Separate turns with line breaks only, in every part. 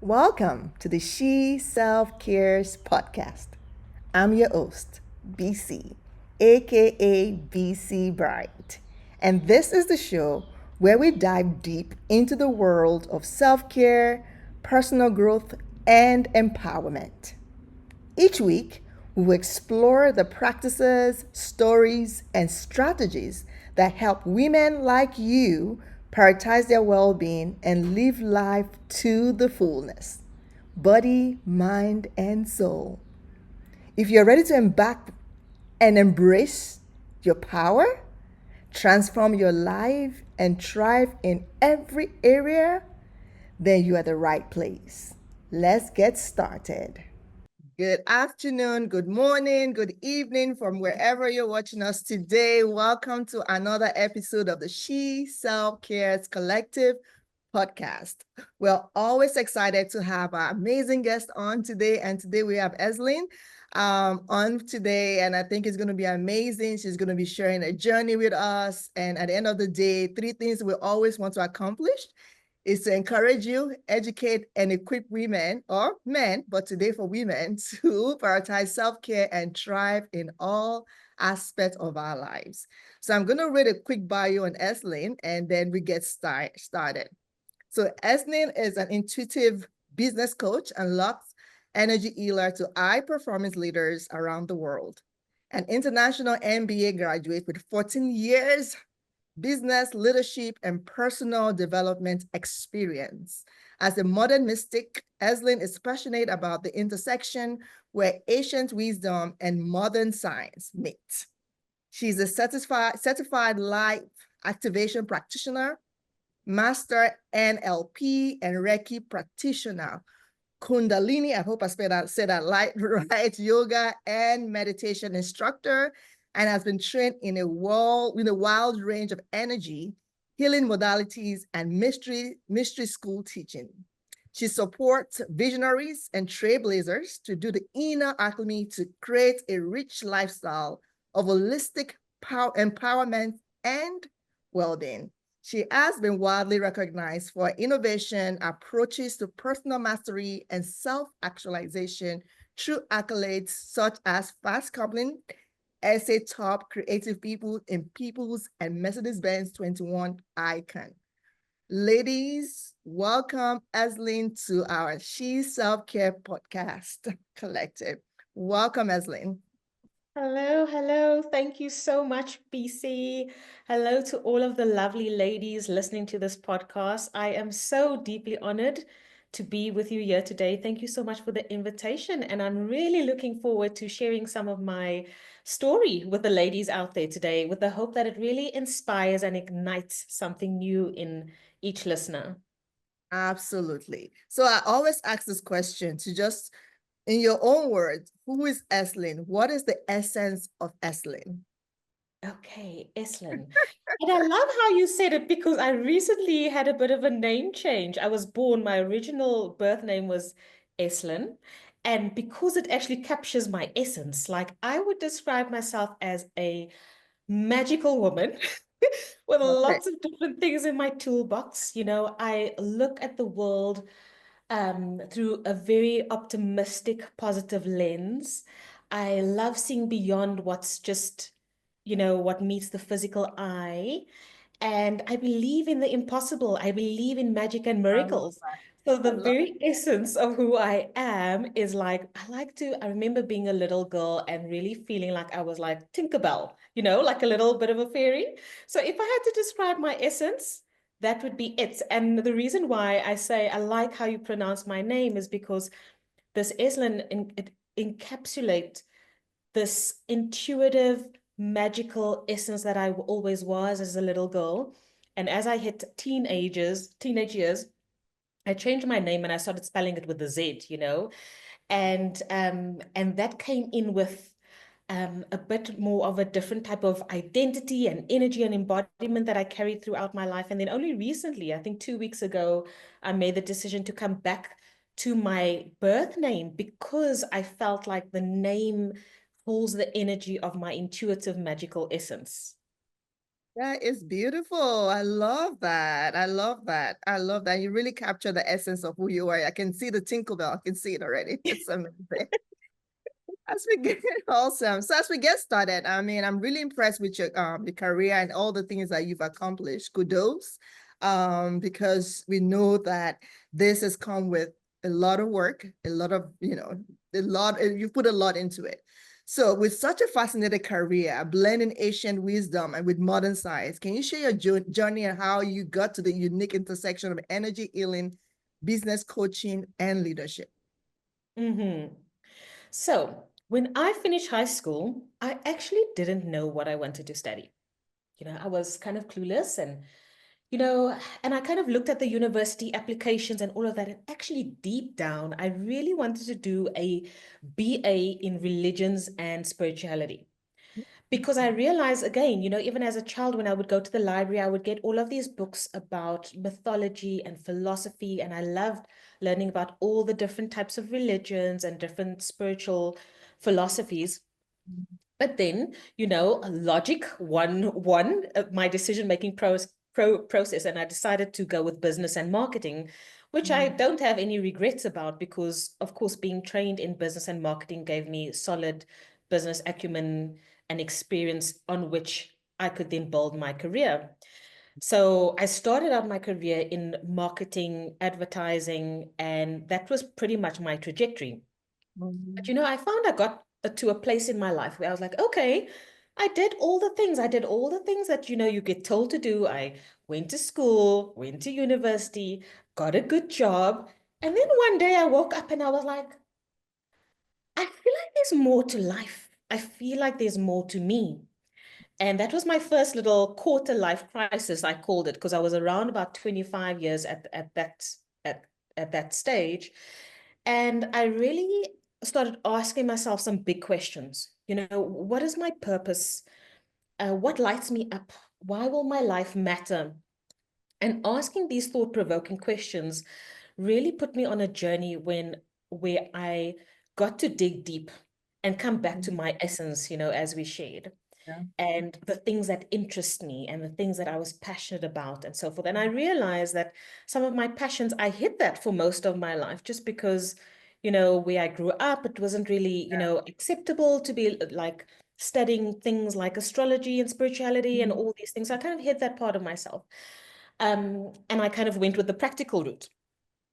Welcome to the She Self Cares podcast. I'm your host, BC, aka BC Bright. And this is the show where we dive deep into the world of self care, personal growth, and empowerment. Each week, we will explore the practices, stories, and strategies that help women like you prioritize their well being and live life to the fullness body, mind, and soul. If you're ready to embark and embrace your power, transform your life, and thrive in every area, then you are the right place. Let's get started. Good afternoon, good morning, good evening from wherever you're watching us today. Welcome to another episode of the She Self Cares Collective podcast. We're always excited to have our amazing guest on today. And today we have Eslyn on today. And I think it's going to be amazing. She's going to be sharing a journey with us. And at the end of the day, three things we always want to accomplish is to encourage you, educate, and equip women or men, but today for women, to prioritize self-care and thrive in all aspects of our lives. So I'm going to read a quick bio on Eslyn, and then we get started. So Eslyn is an intuitive business coach and locks energy healer to high performance leaders around the world. An international MBA graduate with 14 years business, leadership, and personal development experience. As a modern mystic, Eslyn is passionate about the intersection where ancient wisdom and modern science meet. She's a certified life activation practitioner, master NLP and Reiki practitioner, Kundalini, I hope I said that right, yoga and meditation instructor, and has been trained in a wild range of energy, healing modalities, and mystery school teaching. She supports visionaries and trailblazers to do the inner alchemy to create a rich lifestyle of holistic power, empowerment, and well-being. She has been widely recognized for innovation, approaches to personal mastery, and self-actualization through accolades such as Fast Company, SA Top Creative People in People's and Mercedes-Benz 21 Icon. Ladies, welcome Eslyn to our She Self-Care Podcast Collective. Welcome, Eslyn.
Hello, hello. Thank you so much, BC. Hello to all of the lovely ladies listening to this podcast. I am so deeply honored to be with you here today. Thank you so much for the invitation. And I'm really looking forward to sharing some of my story with the ladies out there today, with the hope that it really inspires and ignites something new in each listener.
Absolutely. So I always ask this question to just, in your own words, who is Eslyn? What is the essence of Eslyn?
Okay, Eslyn. And I love how you said it because I recently had a bit of a name change. I was born, my original birth name was Eslyn. And because it actually captures my essence, like I would describe myself as a magical woman with
Okay.
lots of different things in my toolbox. I look at the world through a very optimistic, positive lens. I love seeing beyond what's just, what meets the physical eye. And I believe in the impossible. I believe in magic and
I love
miracles.
that.
So
I
the
love
very essence of who I am is like, I remember being a little girl and really feeling like I was like Tinkerbell, like a little bit of a fairy. So if I had to describe my essence, that would be it. And the reason why I say I like how you pronounce my name is because this Eslyn, it encapsulates this intuitive, magical essence that I always was as a little girl. And as I hit teenage years, I changed my name and I started spelling it with a Z. And that came in with a bit more of a different type of identity and energy and embodiment that I carried throughout my life. And then only recently, I think 2 weeks ago, I made the decision to come back to my birth name because I felt like the name holds the energy of my intuitive magical essence.
That is beautiful. I love that. I love that. I love that. You really capture the essence of who you are. I can see the tinkle bell. I can see it already. It's amazing. As we get awesome. So as we get started, I mean, I'm really impressed with your career and all the things that you've accomplished. Kudos. Because we know that this has come with a lot of work, a lot of, you put a lot into it. So with such a fascinating career, blending ancient wisdom and with modern science, can you share your journey and how you got to the unique intersection of energy healing, business coaching, and leadership?
Hmm. So, when I finished high school, I actually didn't know what I wanted to study. I was kind of clueless and I kind of looked at the university applications and all of that. And actually, deep down, I really wanted to do a BA in religions and spirituality. Because I realized again, even as a child, when I would go to the library, I would get all of these books about mythology and philosophy. And I loved learning about all the different types of religions and different spiritual philosophies. But then, logic won my decision-making process, and I decided to go with business and marketing, which I
Mm,
don't have any regrets about because, of course, being trained in business and marketing gave me solid business acumen and experience on which I could then build my career. So I started out my career in marketing, advertising, and that was pretty much my trajectory. But
mm,
I found I got to a place in my life where I was like, okay, I did all the things. I did all the things that, you get told to do. I went to school, went to university, got a good job. And then one day I woke up and I was like, I feel like there's more to life. I feel like there's more to me. And that was my first little quarter life crisis, I called it, because I was around about 25 years at, at that stage. And I really started asking myself some big questions. What is my purpose? What lights me up? Why will my life matter? And asking these thought-provoking questions really put me on a journey where I got to dig deep and come back to
mm,
my essence, as we shared
yeah,
and the things that interest me and the things that I was passionate about and so forth. And I realized that some of my passions, I hid that for most of my life just because, where I grew up, it wasn't really, acceptable to be like studying things like astrology and spirituality and
mm,
all these things. So I kind of hid that part of myself. And I kind of went with the practical route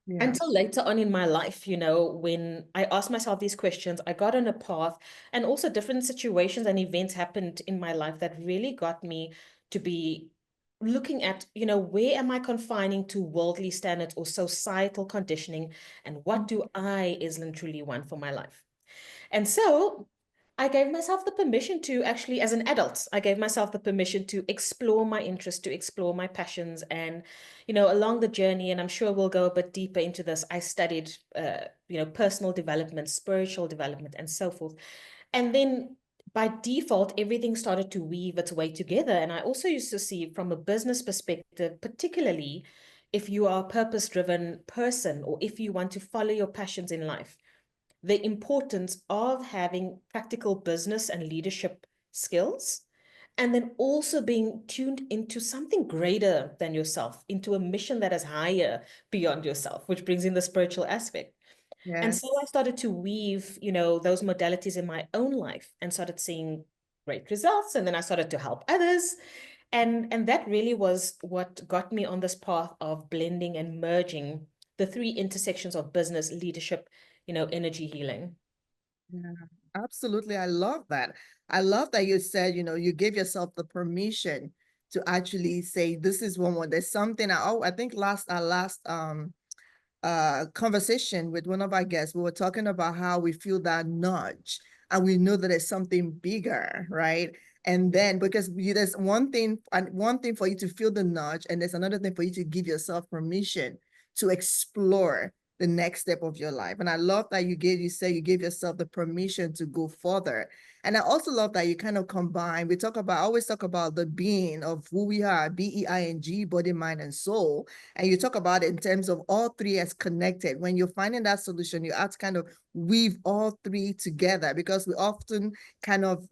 yeah,
until later on in my life, when I asked myself these questions, I got on a path, and also different situations and events happened in my life that really got me to be looking at, where am I confining to worldly standards or societal conditioning, and what do I, Eslyn, truly want for my life? And so I gave myself the permission to actually, as an adult, I gave myself the permission to explore my interests, to explore my passions. And, along the journey, and I'm sure we'll go a bit deeper into this, I studied, personal development, spiritual development, and so forth. And then by default, everything started to weave its way together. And I also used to see from a business perspective, particularly if you are a purpose-driven person or if you want to follow your passions in life, the importance of having practical business and leadership skills, and then also being tuned into something greater than yourself, into a mission that is higher beyond yourself, which brings in the spiritual aspect. And so I
yes.
started to weave, those modalities in my own life and started seeing great results. And then I started to help others. And that really was what got me on this path of blending and merging the three intersections of business, leadership, energy healing.
Yeah, absolutely. I love that. I love that you said, you gave yourself the permission to actually say, this is one. There's something I think last conversation with one of our guests, we were talking about how we feel that nudge and we know that it's something bigger, right? And then because there's one thing for you to feel the nudge, and there's another thing for you to give yourself permission to explore the next step of your life. And I love that you gave yourself the permission to go further. And I also love that you kind of combine, always talk about the being of who we are, BEING, body, mind, and soul. And you talk about it in terms of all three as connected. When you're finding that solution, you have to kind of weave all three together because we often kind of,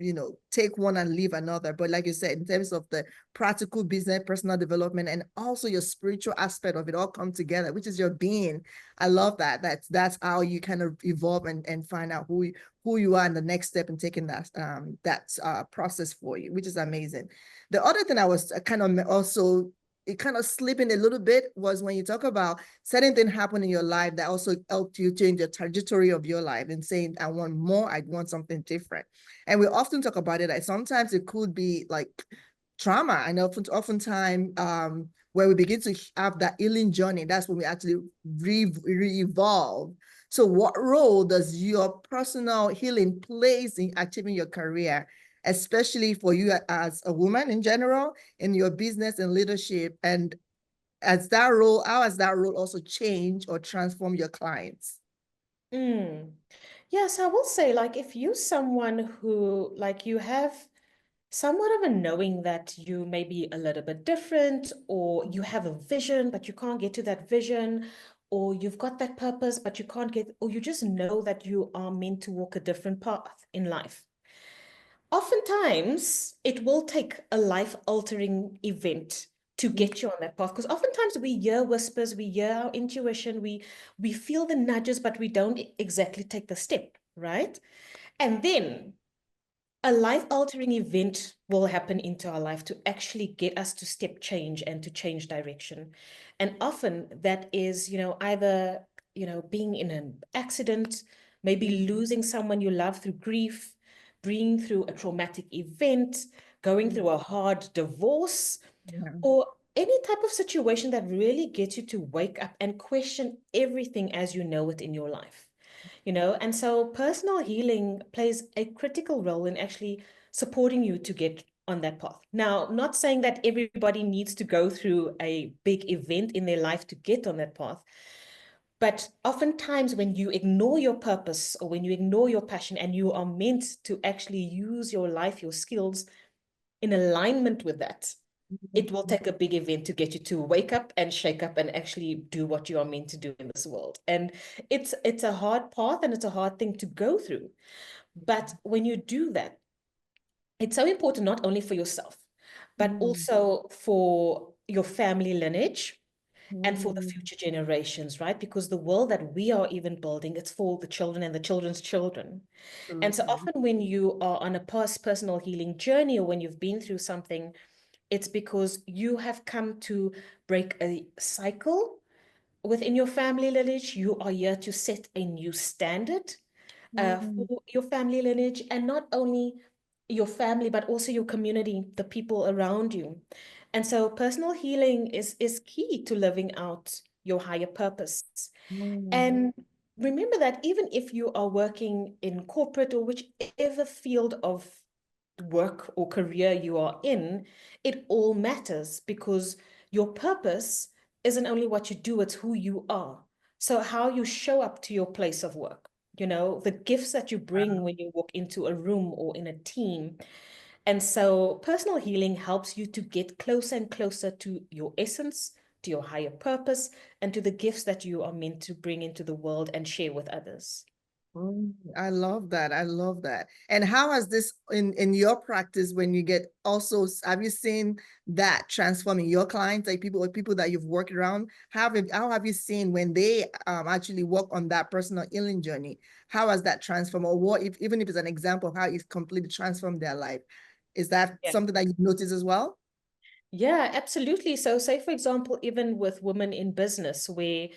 take one and leave another. But like you said, in terms of the practical business, personal development, and also your spiritual aspect of it all come together, which is your being. I love that. That's how you kind of evolve and find out who you are in the next step in taking that process for you, which is amazing. The other thing I was kind of also it kind of slipping a little bit was when you talk about certain things happen in your life that also helped you change the trajectory of your life and saying, I want more, I want something different. And we often talk about it. Like sometimes it could be like trauma. I know oftentimes where we begin to have that healing journey, that's when we actually re-evolve. So what role does your personal healing plays in achieving your career, especially for you as a woman in general, in your business and leadership? And how has that role also changed or transformed your clients?
Mm. Yes, I will say, like, if you're someone who, like, you have somewhat of a knowing that you may be a little bit different, or you have a vision, but you can't get to that vision, or you've got that purpose, but you can't get, or you just know that you are meant to walk a different path in life. Oftentimes, it will take a life-altering event to get you on that path. Because oftentimes we hear whispers, we hear our intuition, we feel the nudges, but we don't exactly take the step, right? And then a life-altering event will happen into our life to actually get us to step change and to change direction. And often that is, either, being in an accident, maybe losing someone you love through grief, being through a traumatic event, going through a hard divorce,
Yeah.
or any type of situation that really gets you to wake up and question everything as you know it in your life. And so personal healing plays a critical role in actually supporting you to get on that path. Now, not saying that everybody needs to go through a big event in their life to get on that path, but oftentimes when you ignore your purpose or when you ignore your passion and you are meant to actually use your life, your skills in alignment with that, it will take a big event to get you to wake up and shake up and actually do what you are meant to do in this world. And it's a hard path and it's a hard thing to go through. But when you do that, it's so important not only for yourself, but
Mm,
also for your family lineage and for the
mm,
future generations, right? Because the world that we are even building, it's for the children and the children's children. And so
absolutely.
often when you are on a past personal healing journey or when you've been through something, it's because you have come to break a cycle within your family lineage. You are here to set a new standard
Mm,
for your family lineage, and not only your family, but also your community, the people around you. And so personal healing is key to living out your higher purpose.
mm,
And remember that even if you are working in corporate or whichever field of work or career you are in, it all matters because your purpose isn't only what you do, it's who you are. So, how you show up to your place of work, the gifts that you bring when you walk into a room or in a team. And so, personal healing helps you to get closer and closer to your essence, to your higher purpose, and to the gifts that you are meant to bring into the world and share with others.
I love that. I love that. And how has this in your practice when you get also have you seen that transforming your clients, like people that you've worked around? How have you seen when they actually work on that personal healing journey? How has that transformed, or what if even if it's an example of how it's completely transformed their life? Is that
Yeah.
something that you've noticed as well?
Yeah, absolutely. So, say, for example, even with women in business, where,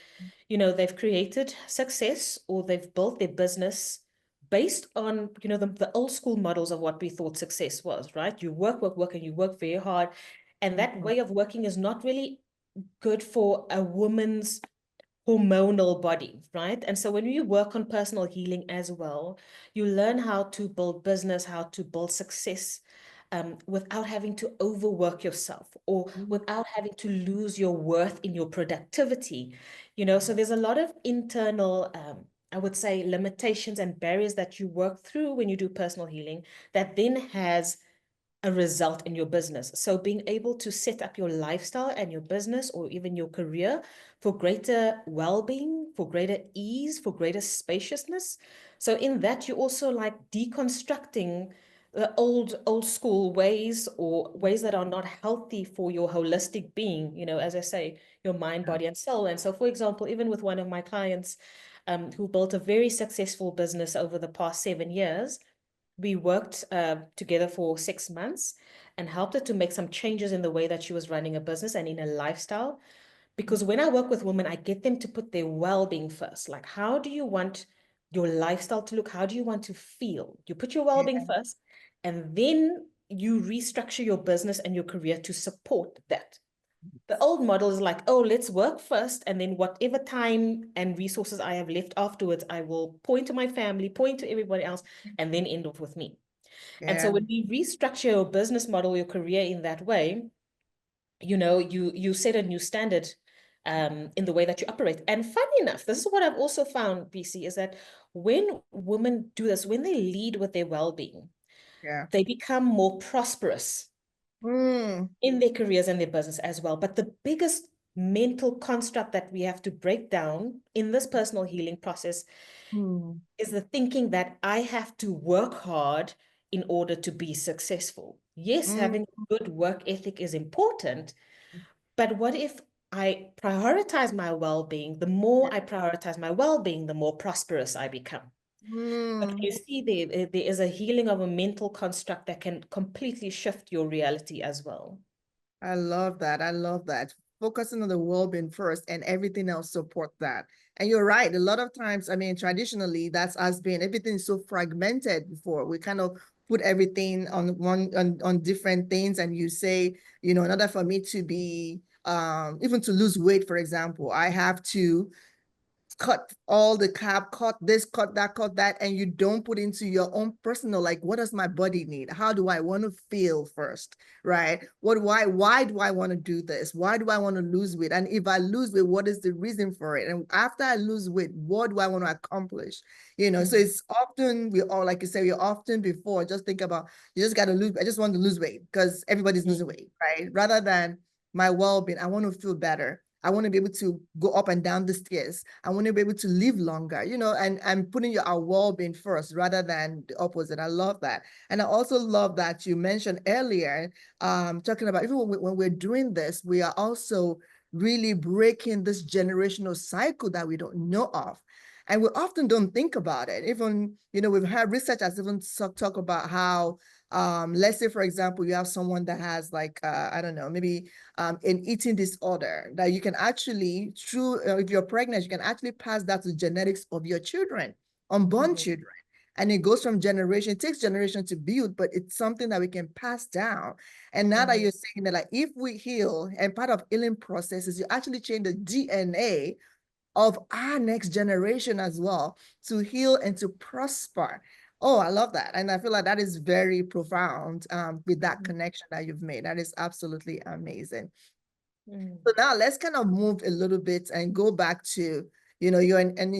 they've created success or they've built their business based on, the old school models of what we thought success was, right? You work, work, work, and you work very hard. And that way of working is not really good for a woman's hormonal body, right? And so when you work on personal healing as well, you learn how to build business, how to build success without having to overwork yourself or without having to lose your worth in your productivity. So there's a lot of internal, I would say, limitations and barriers that you work through when you do personal healing that then has a result in your business. So being able to set up your lifestyle and your business or even your career for greater well-being, for greater ease, for greater spaciousness. So in that, you also like deconstructing the old school ways, or ways that are not healthy for your holistic being, as I say, your mind,
Yeah.
body, and soul. And so, for example, even with one of my clients, who built a very successful business over the past 7 years, we worked together for 6 months and helped her to make some changes in the way that she was running a business and in her lifestyle. Because when I work with women, I get them to put their well-being first. Like, how do you want your lifestyle to look? How do you want to feel? You put your well-being
Yeah.
first, and then you restructure your business and your career to support that. The old model is like, oh, let's work first, and then whatever time and resources I have left afterwards, I will point to my family, point to everybody else, and then end off with me. And so
Yeah.
when we restructure your business model, your career in that way, you set a new standard in the way that you operate. And funny enough, this is what I've also found, BC, is that when women do this, when they lead with their well-being,
Yeah.
they become more prosperous
Mm.
in their careers and their business as well. But the biggest mental construct that we have to break down in this personal healing process
Mm.
is the thinking that I have to work hard in order to be successful. Yes,
Mm.
having a good work ethic is important, but what if I prioritize my well-being? The more
Yeah.
I prioritize my well-being, the more prosperous I become. But
Mm.
you see, there is a healing of a mental construct that can completely shift your reality as well.
I love that. I love that. Focusing on the well-being first and everything else support that. And you're right. A lot of times, I mean, traditionally, that's has been everything is so fragmented before. We kind of put everything on one on different things. And you say, in order for me to be even to lose weight, for example, I have to cut all the carb, cut this, cut that, and you don't put into your own personal, like, what does my body need? How do I want to feel first, right? Why do I want to do this? Why do I want to lose weight? And if I lose weight, what is the reason for it? And after I lose weight, what do I want to accomplish? So
Mhm.
it's often, we all, like you say, we often before just think about, you just got to lose, I just want to lose weight because everybody's losing
Mhm.
weight, right? Rather than my well-being, I want to feel better. I want to be able to go up and down the stairs. I want to be able to live longer, and putting our well-being first rather than the opposite. I love that. And I also love that you mentioned earlier, talking about even when we're doing this, we are also really breaking this generational cycle that we don't know of. And we often don't think about it. Even, we've had researchers even talk about how, let's say, for example, you have someone that has like, I don't know, maybe an eating disorder that you can actually, through, if you're pregnant, you can actually pass that to genetics of your children, unborn
Mhm.
children. And it goes from generation, it takes generation to build, but it's something that we can pass down. And now that
Mhm.
you're saying that, like, if we heal, and part of healing process is you actually change the DNA of our next generation as well to heal and to prosper. Oh, I love that. And I feel like that is very profound with that
Mhm.
connection that you've made. That is absolutely amazing.
Mhm.
So now let's kind of move a little bit and go back to, you're an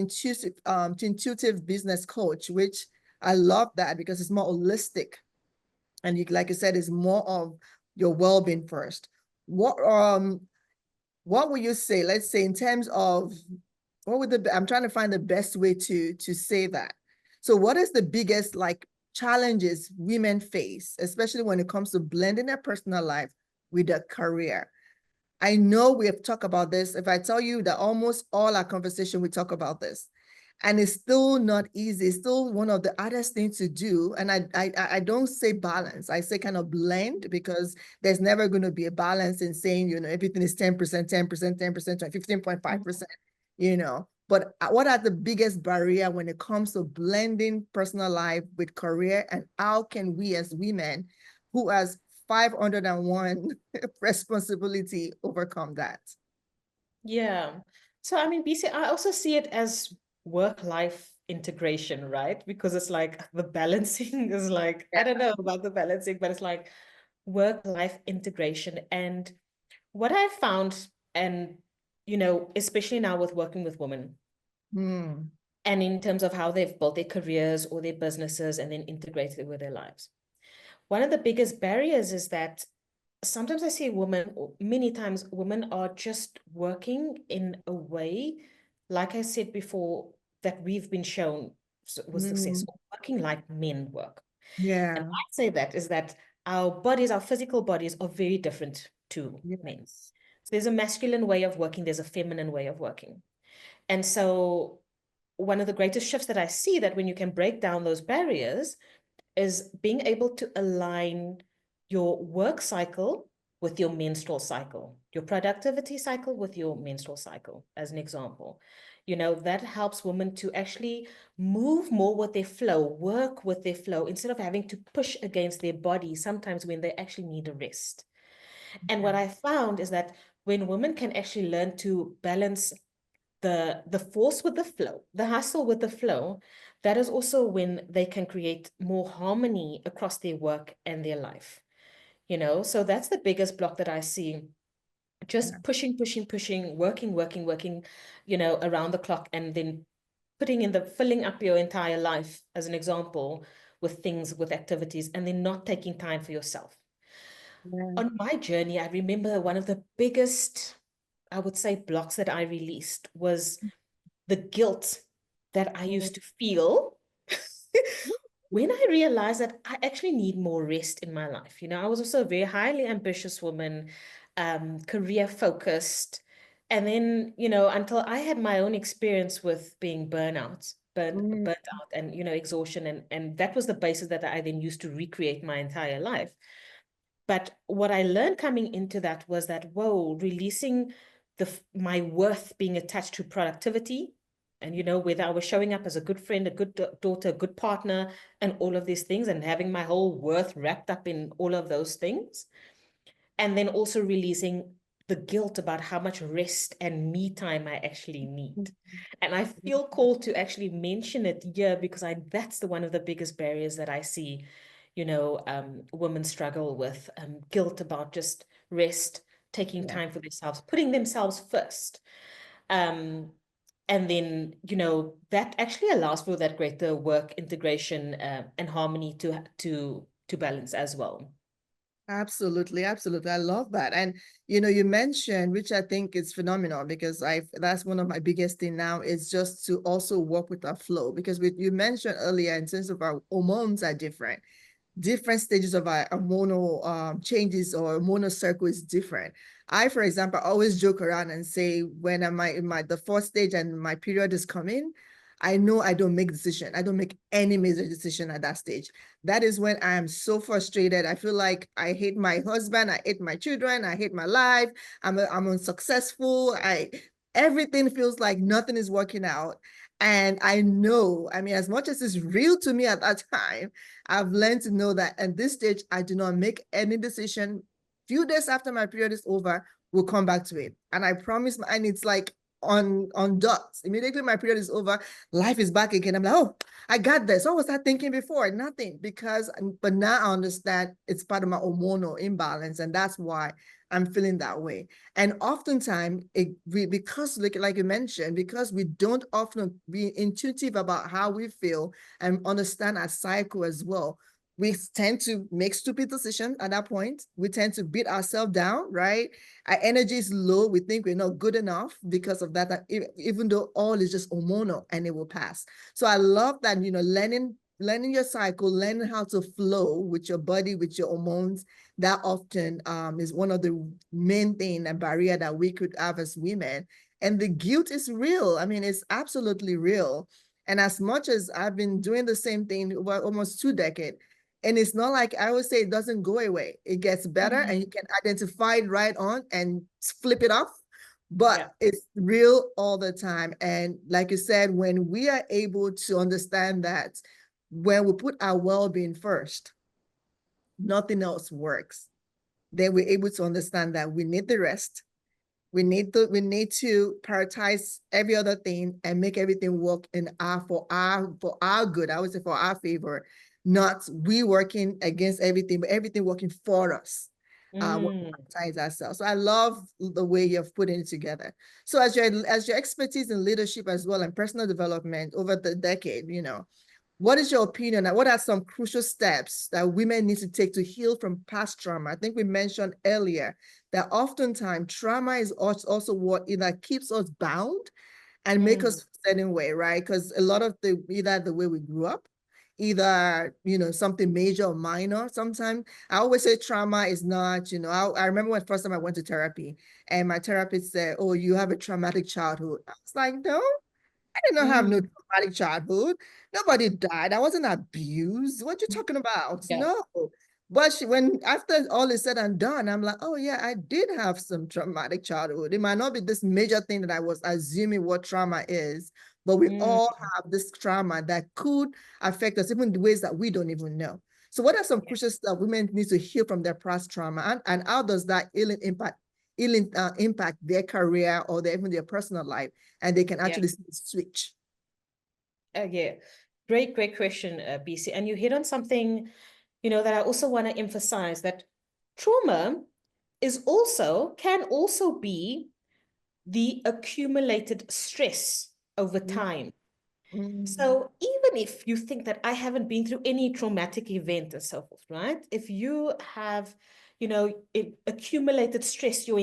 intuitive business coach, which I love that because it's more holistic. And you, like you said, is more of your well-being first. What what would you say, let's say, in terms of I'm trying to find the best way to say that. So what is the biggest like challenges women face, especially when it comes to blending their personal life with their career? I know we have talked about this. If I tell you that almost all our conversation, we talk about this, and it's still not easy. It's still one of the hardest things to do. And I don't say balance. I say kind of blend because there's never going to be a balance in saying, everything is 10%, 10%, 10%, 15.5%, But what are the biggest barrier when it comes to blending personal life with career? And how can we as women who has 501 responsibility overcome that?
Yeah. So, I mean, BC, I also see it as work-life integration, right? Because it's like the balancing is like, I don't know about the balancing, but it's like work-life integration. And what I found, and, especially now with working with women,
Hmm.
and in terms of how they've built their careers or their businesses and then integrated it with their lives. One of the biggest barriers is that sometimes I see women, or many times women are just working in a way, like I said before, that we've been shown with success,
Hmm.
working like men work. And
Yeah.
I say that is that our bodies, our physical bodies, are very different to men.
Yes.
So there's a masculine way of working, there's a feminine way of working. And so one of the greatest shifts that I see that when you can break down those barriers is being able to align your work cycle with your menstrual cycle, your productivity cycle with your menstrual cycle, as an example. That helps women to actually move more with their flow, work with their flow, instead of having to push against their body sometimes when they actually need a rest. And
Yeah.
what I found is that when women can actually learn to balance the force with the flow, the hustle with the flow, that is also when they can create more harmony across their work and their life. So that's the biggest block that I see.
Yeah.
Just pushing, pushing, pushing, working, working, working, around the clock, and then filling up your entire life, as an example, with things, with activities, and then not taking time for yourself.
Yeah.
On my journey, I remember one of the biggest, I would say, blocks that I released was the guilt that I used to feel when I realized that I actually need more rest in my life. I was also a very highly ambitious woman, career focused. And then, until I had my own experience with being
Mm.
burnt out and, exhaustion. And that was the basis that I then used to recreate my entire life. But what I learned coming into that was that, whoa, releasing my worth being attached to productivity, and whether I was showing up as a good friend, a good daughter, a good partner, and all of these things, and having my whole worth wrapped up in all of those things, and then also releasing the guilt about how much rest and me time I actually need. And I feel called to actually mention it here because that's the one of the biggest barriers that I see, women struggle with, guilt about just rest, taking
Yeah.
time for themselves, putting themselves first. Um, and then, that actually allows for that greater work integration, and harmony to balance as well.
Absolutely, absolutely. I love that. And you mentioned, which I think is phenomenal because that's one of my biggest thing now is just to also work with our flow because you mentioned earlier in terms of our hormones are different stages of our hormonal changes or hormonal circle is different. I, for example, always joke around and say when I'm in my the fourth stage and my period is coming, I know I don't make decision. I don't make any major decision at that stage. That is when I am so frustrated. I feel like I hate my husband, I hate my children, I hate my life. I'm unsuccessful. Everything feels like nothing is working out. And I know, I mean, as much as it's real to me at that time, I've learned to know that at this stage, I do not make any decision. Few days after my period is over, we'll come back to it. And I promise, and it's like on dots. Immediately my period is over, life is back again. I'm like, oh, I got this. What was I thinking before? Nothing. But now I understand it's part of my hormonal imbalance. And that's why I'm feeling that way. And oftentimes, because like you mentioned, because we don't often be intuitive about how we feel and understand our cycle as well, we tend to make stupid decisions at that point. We tend to beat ourselves down, right? Our energy is low. We think we're not good enough because of that, even though all is just hormonal and it will pass. So I love that, learning your cycle, learning how to flow with your body, with your hormones, that often is one of the main thing and barrier that we could have as women. And the guilt is real. I mean, it's absolutely real. And as much as I've been doing the same thing over almost 2 decades, and it's not like I would say it doesn't go away. It gets better and you
Mhm.
can identify it right on and flip it off. But
Yeah.
it's real all the time. And like you said, when we are able to understand that when we put our well-being first, nothing else works, then we're able to understand that we need the rest. We need to prioritize every other thing and make everything work in our good. I would say for our favor, not we working against everything, but everything working for us. What
Mm.
prioritize ourselves. So I love the way you've put it together. So as your expertise in leadership as well and personal development over the decade, what is your opinion? What are some crucial steps that women need to take to heal from past trauma? I think we mentioned earlier that oftentimes trauma is also what either keeps us bound and make
Mm.
us a certain way, right? Because a lot of either the way we grew up, either, something major or minor. Sometimes I always say trauma is not, I remember when first time I went to therapy and my therapist said, "Oh, you have a traumatic childhood." I was like, "No, I did not have no
Mm,
traumatic childhood. Nobody died. I wasn't abused. What you talking about?
yeah.
No." But when after all is said and done, I'm like, "Oh yeah, I did have some traumatic childhood. It might not be this major thing that I was assuming what trauma is, but we
Mm,
all have this trauma that could affect us even in ways that we don't even know." So what are some
yeah.
crucial stuff women need to heal from their past trauma, and how does that impact their career or even their personal life, and they can
Yeah.
actually switch?
Yeah. Great question, BC. And you hit on something, that I also want to emphasize that trauma can also be the accumulated stress over time.
Mm,
So even if you think that I haven't been through any traumatic event and so forth, right? If you have, accumulated stress in your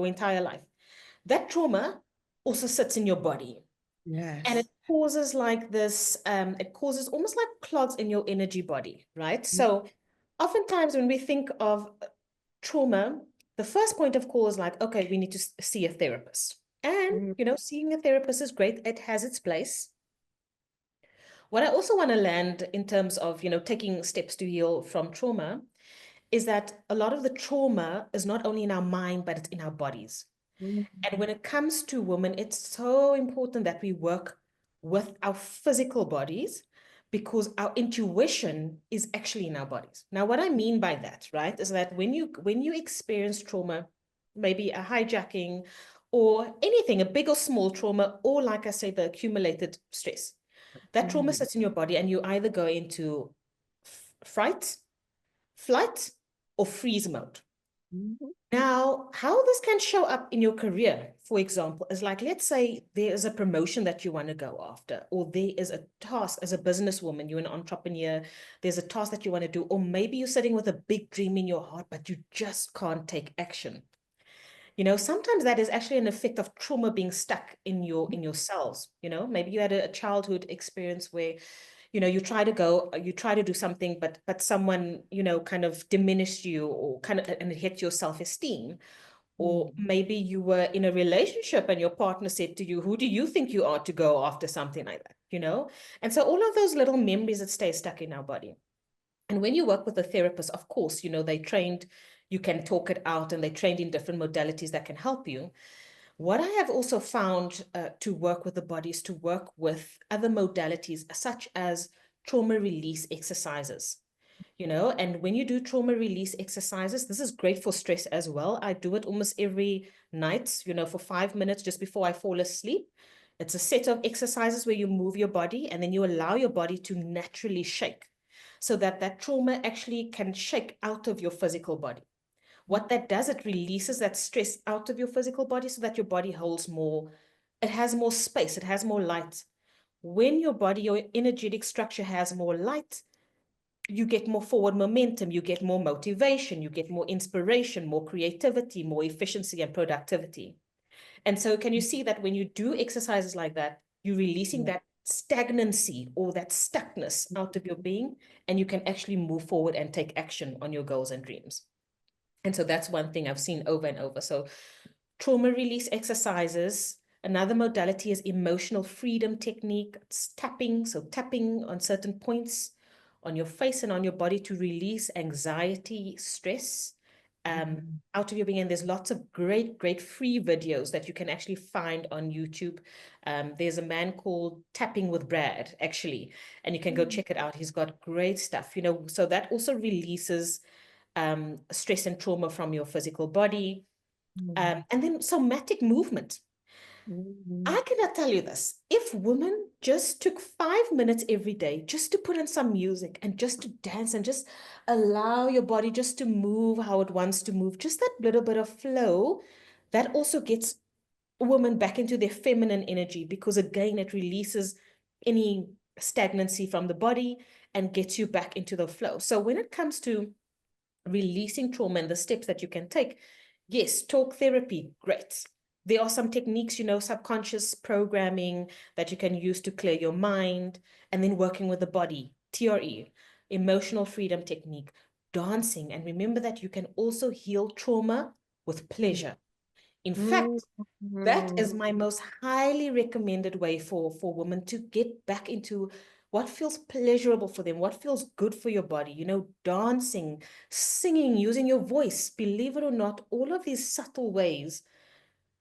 entire life, that trauma also sits in your body. And it
yes.
causes like this, it causes almost like clogs in your energy body, right? So oftentimes when we think of trauma, the first point of call is like, okay, we need to see a therapist. And,
Mm,
seeing a therapist is great. It has its place. What I also want to land in terms of, taking steps to heal from trauma is that a lot of the trauma is not only in our mind, but it's in our bodies.
mm,
And when it comes to women, it's so important that we work with our physical bodies because our intuition is actually in our bodies. Now, what I mean by that, right, is that when you experience trauma, maybe a hijacking or anything, a big or small trauma, or like I say, the accumulated stress, that trauma
mm,
sits in your body and you either go into fright, flight, or freeze mode.
mm,
Now, how this can show up in your career, for example, is like, let's say there is a promotion that you want to go after, or there is a task as a businesswoman, you're an entrepreneur, there's a task that you want to do, or maybe you're sitting with a big dream in your heart, but you just can't take action. Sometimes that is actually an effect of trauma being stuck in your cells. Maybe you had a childhood experience where you try to do something, but someone kind of diminished you or kind of and it hit your self-esteem. Or
mm,
maybe you were in a relationship and your partner said to you, who do you think you are to go after something like that? And so all of those little memories that stay stuck in our body. And when you work with a therapist, of course, they trained, you can talk it out, and they trained in different modalities that can help you. What I have also found to work with the body is to work with other modalities, such as trauma release exercises. And when you do trauma release exercises, this is great for stress as well. I do it almost every night, for 5 minutes just before I fall asleep. It's a set of exercises where you move your body and then you allow your body to naturally shake so that that trauma actually can shake out of your physical body. What that does, it releases that stress out of your physical body so that your body holds more, it has more space, it has more light. When your body, your energetic structure has more light, you get more forward momentum, you get more motivation, you get more inspiration, more creativity, more efficiency and productivity. And so, can you see that when you do exercises like that, you're releasing
mm,
that stagnancy or that stuckness out of your being, and you can actually move forward and take action on your goals and dreams. And so, that's one thing I've seen over and over. So, trauma release exercises. Another modality is emotional freedom technique. It's tapping. So, tapping on certain points on your face and on your body to release anxiety, stress
mm,
out of your being. And there's lots of great free videos that you can actually find on YouTube. There's a man called Tapping with Brad, actually, and you can go
mm,
check it out. He's got great stuff, so that also releases stress and trauma from your physical body.
mm,
And then somatic movement.
mm,
I cannot tell you this. If women just took 5 minutes every day just to put on some music and just to dance and just allow your body just to move how it wants to move, just that little bit of flow, that also gets women back into their feminine energy because, again, it releases any stagnancy from the body and gets you back into the flow. So, when it comes to releasing trauma and the steps that you can take, yes, talk therapy, great. There are some techniques, subconscious programming that you can use to clear your mind, and then working with the body, TRE, emotional freedom technique, dancing. And remember that you can also heal trauma with pleasure. In fact, that
Mhm.
is my most highly recommended way for women to get back into what feels pleasurable for them, what feels good for your body, dancing, singing, using your voice. Believe it or not, all of these subtle ways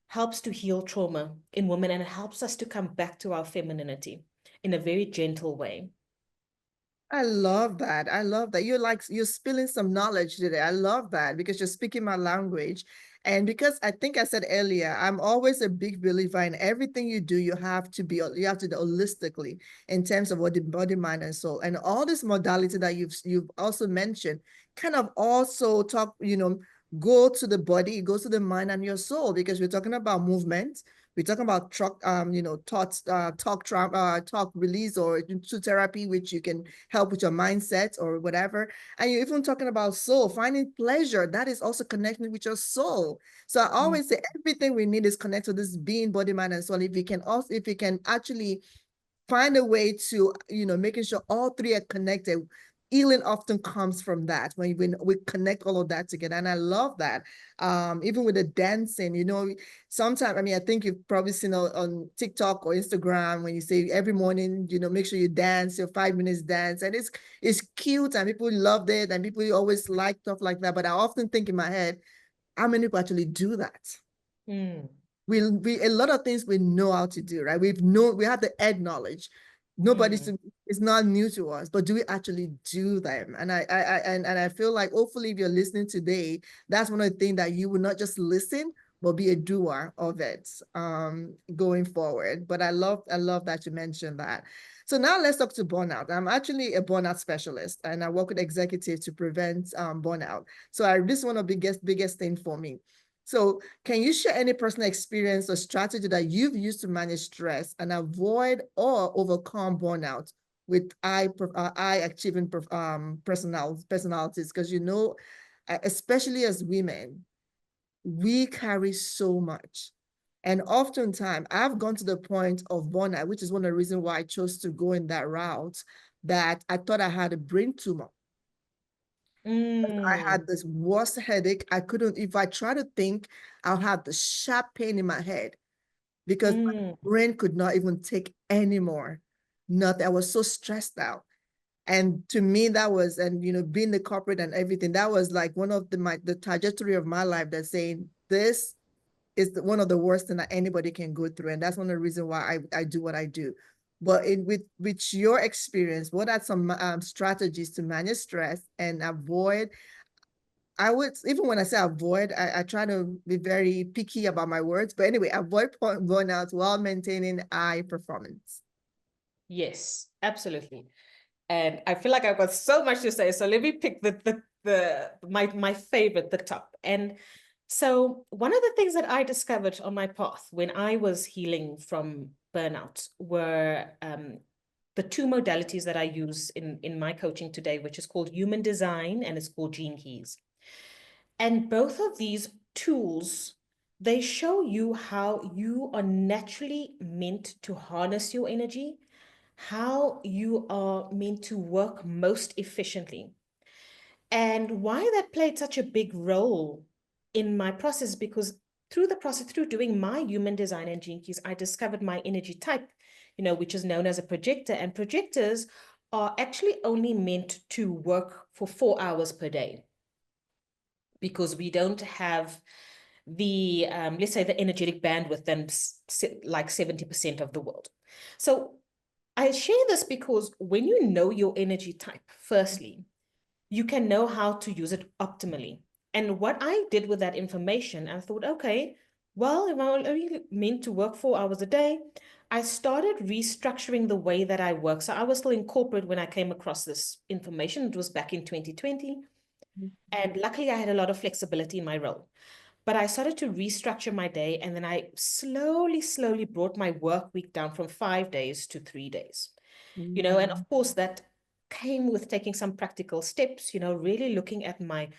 helps to heal trauma in women, and it helps us to come back to our femininity in a very gentle way.
I love that. I love that. You're spilling some knowledge today. I love that because you're speaking my language. And because I think I said earlier, I'm always a big believer in everything you do, you have to do holistically in terms of what the body, mind, and soul. And all this modality that you've also mentioned kind of also talk, go to the body, go to the mind and your soul, because we're talking about movement. We're talking about thoughts, talk release or into therapy, which you can help with your mindset or whatever. And you're even talking about soul, finding pleasure. That is also connecting with your soul. So I
Mm.
always say everything we need is connected to this being, body, mind, and soul. If we can actually find a way to, making sure all three are connected. Healing often comes from that when we connect all of that together. And I love that. Even with the dancing, sometimes, I mean, I think you've probably seen on TikTok or Instagram when you say every morning, make sure you dance your 5 minutes dance. And it's cute and people love it and people always like stuff like that. But I often think in my head, how many people actually do that?
Mm.
We a lot of things we know how to do, right? We have the head knowledge. Nobody's
Mm.
It's not new to us, but do we actually do them? And I feel like hopefully if you're listening today, that's one of the things that you will not just listen, but be a doer of it going forward. But I love that you mentioned that. So now let's talk to burnout. I'm actually a burnout specialist and I work with executives to prevent burnout. So this is one of the biggest thing for me. So can you share any personal experience or strategy that you've used to manage stress and avoid or overcome burnout with high achieving personalities? Because especially as women, we carry so much. And oftentimes, I've gone to the point of burnout, which is one of the reasons why I chose to go in that route, that I thought I had a brain tumor. I
Mm.
had this worst headache. I couldn't, if I try to think, I'll have the sharp pain in my head because my
Mm.
brain could not even take anymore. Nothing. I was so stressed out. And to me, that was, and being the corporate and everything, that was like one of the trajectory of my life that's saying this is one of the worst thing that anybody can go through. And that's one of the reasons why I do what I do. But with your experience, what are some strategies to manage stress and avoid I would, even when I say avoid, I try to be very picky about my words. But anyway, avoid burnout while maintaining high performance.
Yes, absolutely. And I feel like I've got so much to say. So let me pick my favorite, the top. And so one of the things that I discovered on my path when I was healing from burnout were the two modalities that I use in my coaching today, which is called human design and it's called gene keys. And both of these tools, they show you how you are naturally meant to harness your energy, how you are meant to work most efficiently. And why that played such a big role in my process, because through the process, through doing my human design and gene keys, I discovered my energy type, which is known as a projector. And projectors are actually only meant to work for 4 hours per day because we don't have the let's say the energetic bandwidth than like 70% of the world. So I share this because when you know your energy type, firstly, you can know how to use it optimally. And what I did with that information, I thought, okay, well, if I'm only meant to work 4 hours a day, I started restructuring the way that I work. So I was still in corporate when I came across this information. It was back in 2020. And luckily, I had a lot of flexibility in my role. But I started to restructure my day. And then I slowly brought my work week down from 5 days to 3 days. And
Mm.
of course, that came with taking some practical steps, really looking at my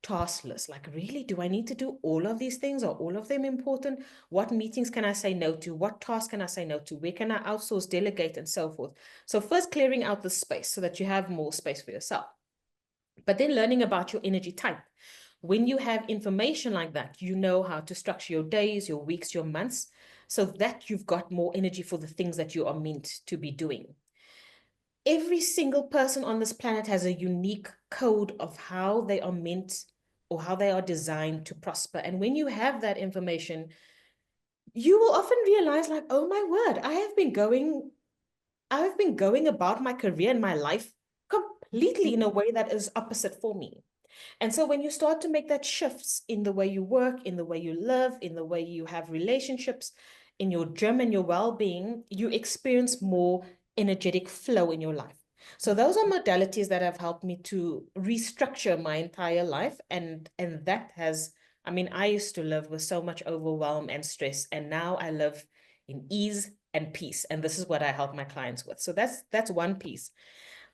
task list. Like, really, do I need to do all of these things? Are all of them important? What meetings can I say no to? What tasks can I say no to? Where can I outsource, delegate, and so forth? So first clearing out the space so that you have more space for yourself. But then learning about your energy type. When you have information like that, you know how to structure your days, your weeks, your months, so that you've got more energy for the things that you are meant to be doing. Every single person on this planet has a unique code of how they are meant or how they are designed to prosper. And when you have that information, you will often realize, like, oh my word, I have been going about my career and my life completely in a way that is opposite for me. And so when you start to make that shifts in the way you work, in the way you live, in the way you have relationships, in your gym and your well-being, you experience more energetic flow in your life. So those are modalities that have helped me to restructure my entire life. And that has, I mean, I used to live with so much overwhelm and stress, and now I live in ease and peace. And this is what I help my clients with. So that's one piece.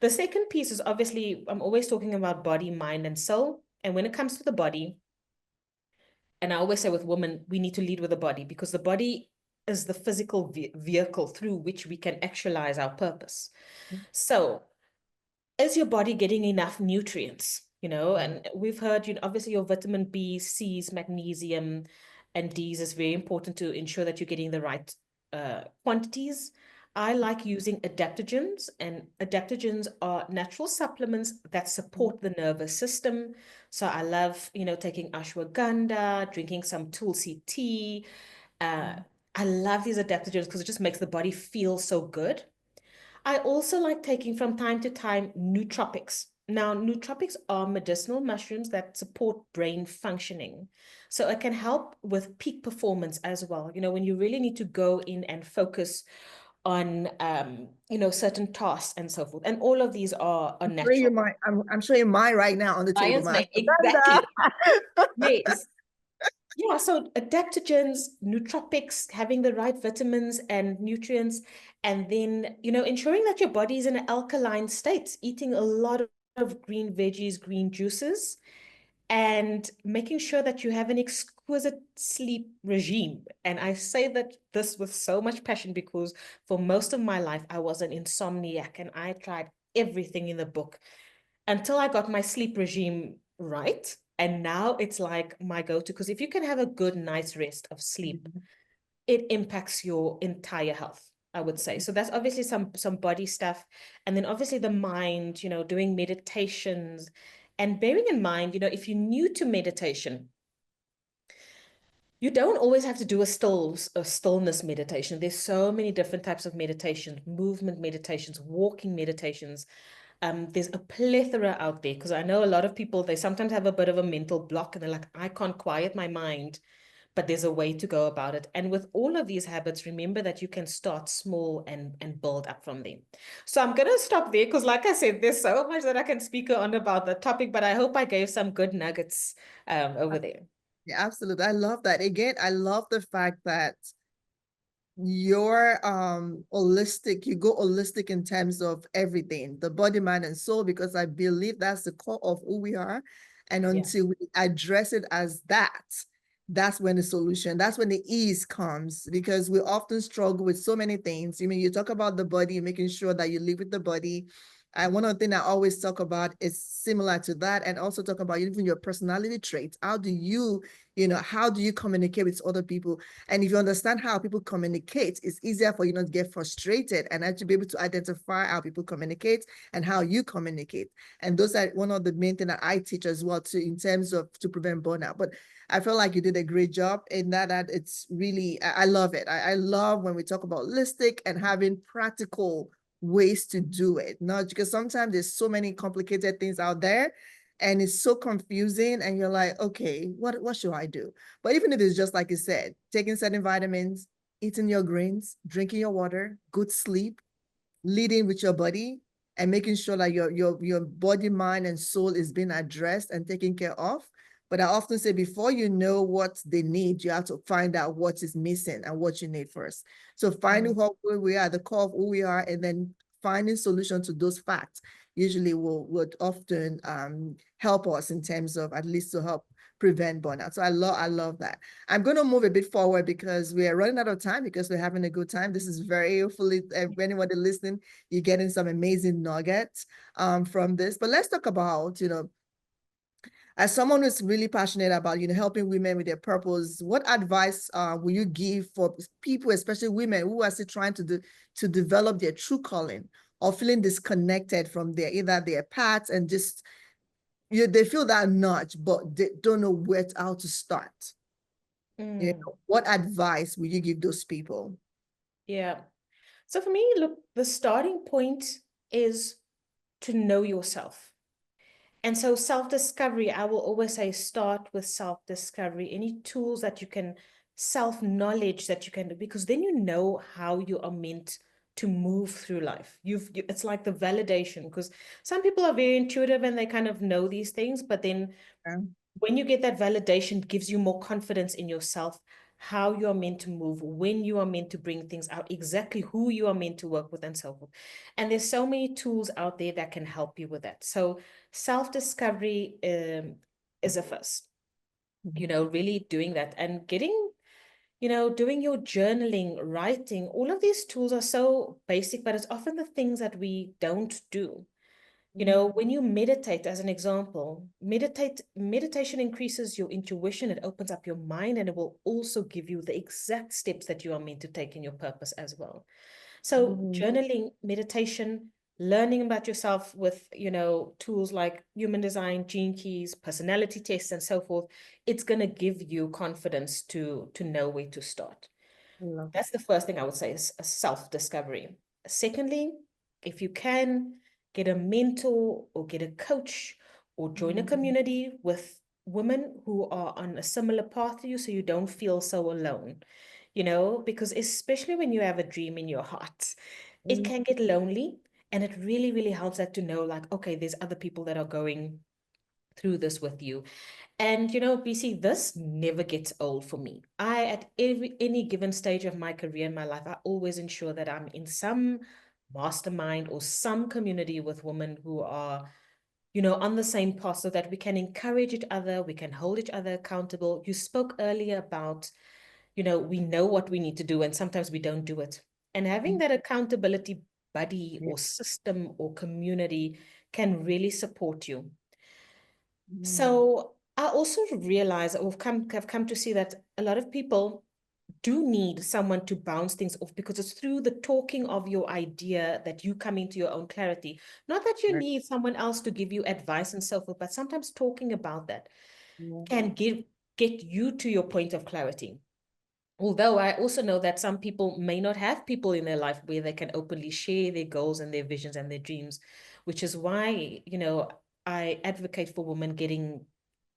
The second piece is obviously, I'm always talking about body, mind, and soul. And when it comes to the body, and I always say with women, we need to lead with the body because the body is the physical vehicle through which we can actualize our purpose. So, is your body getting enough nutrients? And we've heard, obviously your vitamin B, C's, magnesium, and D's is very important to ensure that you're getting the right quantities. I like using adaptogens, and adaptogens are natural supplements that support the nervous system. So I love, taking ashwagandha, drinking some tulsi tea. Uh, I love these adaptogens because it just makes the body feel so good. I also like taking from time to time nootropics. Now, nootropics are medicinal mushrooms that support brain functioning. So it can help with peak performance as well. When you really need to go in and focus on, certain tasks and so forth. And all of these are natural.
I'm showing mine right now on the table.
Science
My
made exactly. Yes. Yeah, so adaptogens, nootropics, having the right vitamins and nutrients, and then, ensuring that your body is in an alkaline state, eating a lot of green veggies, green juices, and making sure that you have an exquisite sleep regime. And I say that this with so much passion because for most of my life, I was an insomniac and I tried everything in the book until I got my sleep regime right. And now it's like my go-to because if you can have a good night's rest of sleep, it impacts your entire health, I would say. So that's obviously some body stuff. And then obviously the mind, doing meditations and bearing in mind, if you're new to meditation, you don't always have to do a stillness meditation. There's so many different types of meditations, movement meditations, walking meditations. There's a plethora out there because I know a lot of people, they sometimes have a bit of a mental block and they're like, I can't quiet my mind, but there's a way to go about it. And with all of these habits, remember that you can start small and build up from there. So I'm going to stop there because, like I said, there's so much that I can speak on about the topic, but I hope I gave some good nuggets over there.
Yeah, absolutely. I love that. Again, I love the fact that you're holistic, you go holistic in terms of everything, the body, mind, and soul, because I believe that's the core of who we are. And
Yeah.
until we address it as that, that's when the solution, that's when the ease comes, because we often struggle with so many things. You talk about the body, making sure that you live with the body. One of the things I always talk about is similar to that, and also talk about even your personality traits. How do you communicate with other people? And if you understand how people communicate, it's easier for you not to get frustrated and actually be able to identify how people communicate and how you communicate. And those are one of the main things that I teach as well too, in terms of to prevent burnout. But I feel like you did a great job in that it's really, I love it. I love when we talk about holistic and having practical ways to do it. Not because sometimes there's so many complicated things out there and it's so confusing and you're like, okay, what should I do? But even if it's just like you said, taking certain vitamins, eating your greens, drinking your water, good sleep, leading with your body, and making sure that your body, mind, and soul is being addressed and taken care of. But I often say before you know what they need, you have to find out what is missing and what you need first. So finding what we are, the core of who we are, and then finding solution to those facts usually would often help us in terms of at least to help prevent burnout. So I love that. I'm going to move a bit forward because we are running out of time because we're having a good time. This is very hopefully anybody listening, you're getting some amazing nuggets from this. But let's talk about, as someone who's really passionate about, helping women with their purpose, what advice will you give for people, especially women who are still trying to develop their true calling or feeling disconnected from either their paths and just they feel that nudge, but they don't know how to start.
Mm,
What advice will you give those people?
yeah. So for me, look, the starting point is to know yourself. And so self-discovery, I will always say start with self-discovery. Any tools that you can, self-knowledge that you can do, because then you know how you are meant to move through life. It's like the validation, because some people are very intuitive and they kind of know these things, but then
Yeah.
when you get that validation, it gives you more confidence in yourself, how you are meant to move, when you are meant to bring things out, exactly who you are meant to work with, and so forth. And there's so many tools out there that can help you with that. So self-discovery is a first, really doing that and getting, doing your journaling, writing, all of these tools are so basic, but it's often the things that we don't do. When you meditate, as an example, meditation increases your intuition, it opens up your mind, and it will also give you the exact steps that you are meant to take in your purpose as well. So
Mhm.
journaling, meditation, learning about yourself with, tools like human design, gene keys, personality tests, and so forth, it's going to give you confidence to know where to start.
I love it.
That's the first thing I would say is a self-discovery. Secondly, if you can, get a mentor or get a coach or join a
Mhm.
community with women who are on a similar path to you so you don't feel so alone, because especially when you have a dream in your heart, it
Mhm.
can get lonely. And it really, really helps that to know, like, okay, there's other people that are going through this with you. And BC, this never gets old for me. At any given stage of my career in my life, I always ensure that I'm in some mastermind or some community with women who are, on the same path so that we can encourage each other, we can hold each other accountable. You spoke earlier about, we know what we need to do and sometimes we don't do it. And having that accountability buddy
Yeah.
or system or community can really support you.
Mhm.
So I also realize, or have come to see that a lot of people do need someone to bounce things off, because it's through the talking of your idea that you come into your own clarity. Not that you
Right.
need someone else to give you advice and so forth, but sometimes talking about that
Yeah.
can get you to your point of clarity. Although I also know that some people may not have people in their life where they can openly share their goals and their visions and their dreams, which is why, I advocate for women getting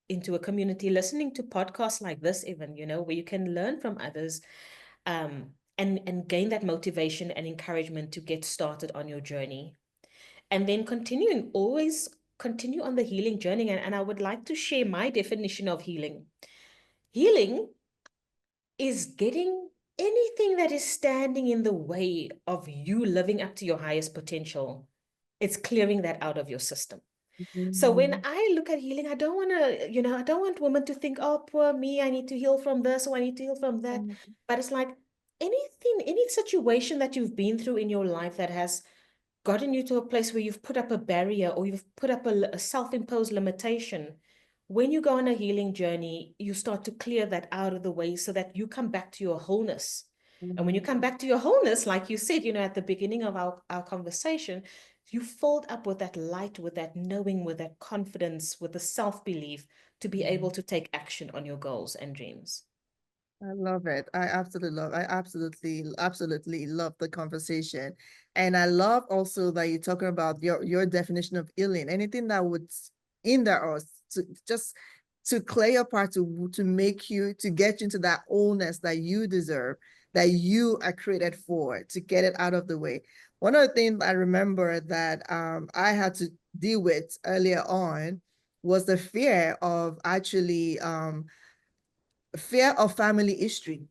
into a community, listening to podcasts like this, even, where you can learn from others, and gain that motivation and encouragement to get started on your journey. And then always continue on the healing journey. And I would like to share my definition of healing. Healing is getting anything that is standing in the way of you living up to your highest potential. It's clearing that out of your system. So when
Mhm.
I look at healing, I don't want to, I don't want women to think, oh, poor me, I need to heal from this or I need to heal from that. But it's like anything, any situation that you've been through in your life that has gotten you to a place where you've put up a barrier or you've put up a self-imposed limitation. When you go on a healing journey, you start to clear that out of the way so that you come back to your wholeness. And when you
Mhm.
come back to your wholeness, like you said, at the beginning of our conversation, you filled up with that light, with that knowing, with that confidence, with the self-belief to be able
Mhm.
to take action on your goals and dreams.
I love it. I absolutely love the conversation. And I love also that you're talking about your definition of healing. Anything that would hinder us to just to clear your part to make you to get you into that wholeness that you deserve, that you are created for, to get it out of the way. One of the things I remember that I had to deal with earlier on was the fear of family history.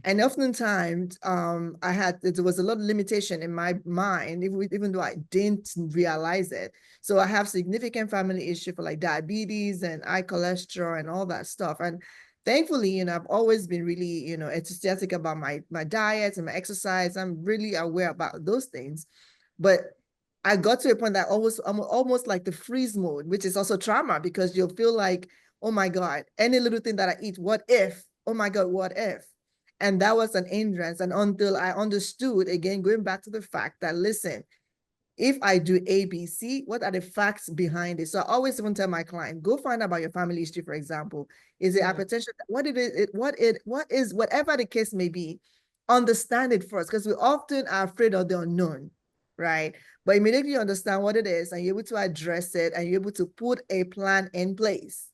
And oftentimes, there was a lot of limitation in my mind, even though I didn't realize it. So I have significant family issue for like diabetes and high cholesterol and all that stuff. And thankfully, I've always been really, enthusiastic about my diet and my exercise. I'm really aware about those things. But I got to a point that I'm almost like the freeze mode, which is also trauma because you'll feel like, oh my God, any little thing that I eat, what if? Oh my God, what if? And that was an hindrance. And until I understood, again, going back to the fact that, listen, if I do A, B, C, what are the facts behind it? So I always even tell my client, go find out about your family history, for example. Is it
Mm,
hypertension? What is, whatever the case may be, understand it first, because we often are afraid of the unknown, right? But immediately you understand what it is and you're able to address it and you're able to put a plan in place,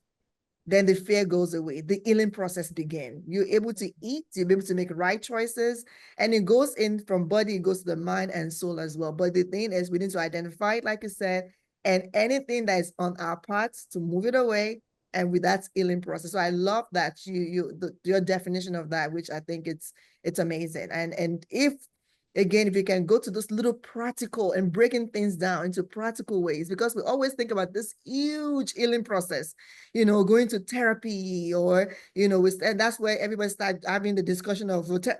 then the fear goes away. The healing process begins. You're able to eat, you're able to make right choices, and it goes in from body, it goes to the mind and soul as well. But the thing is, we need to identify it, like you said, and anything that is on our parts to move it away, and with that healing process. So I love that your definition of that, which I think it's amazing. And if again, if you can go to those little practical and breaking things down into practical ways, because we always think about this huge healing process, going to therapy or, and that's where everybody started having the discussion of, again,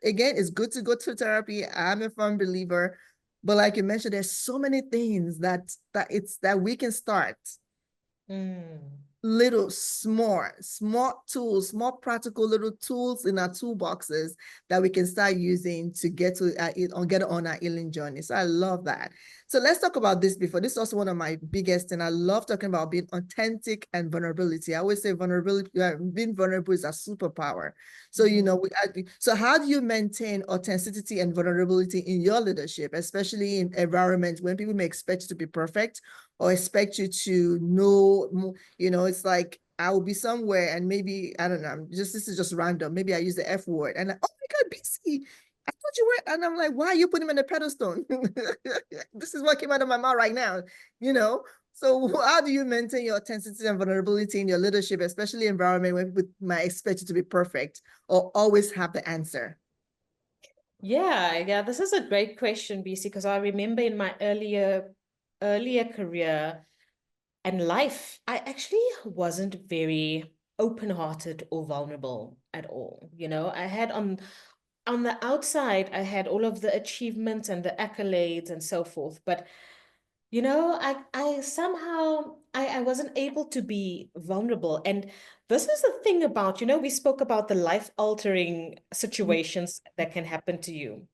it's good to go to therapy. I'm a firm believer, but like you mentioned, there's so many things that we can start
mm.
little small tools, small practical little tools in our toolboxes that we can start using to get to it or get on our healing journey. So I love that. So let's talk about this before. This is also one of my biggest, and I love talking about being authentic and vulnerability. I always say vulnerability, being vulnerable is a superpower. So,
Mhm.
so how do you maintain authenticity and vulnerability in your leadership, especially in environments when people may expect you to be perfect or expect you to know, it's like I will be somewhere and maybe, I don't know, this is just random. Maybe I use the F word and oh my God, BC, I thought you were, and I'm like, why are you putting him in a pedestal? This is what came out of my mouth right now, you know? So how do you maintain your authenticity and vulnerability in your leadership, especially environment where people might expect you to be perfect or always have the answer?
Yeah, this is a great question, BC, because I remember in my earlier career and life, I actually wasn't very open-hearted or vulnerable at all. I had on the outside, I had all of the achievements and the accolades and so forth, but I somehow I wasn't able to be vulnerable. And this is the thing about, we spoke about the life-altering situations that can happen to you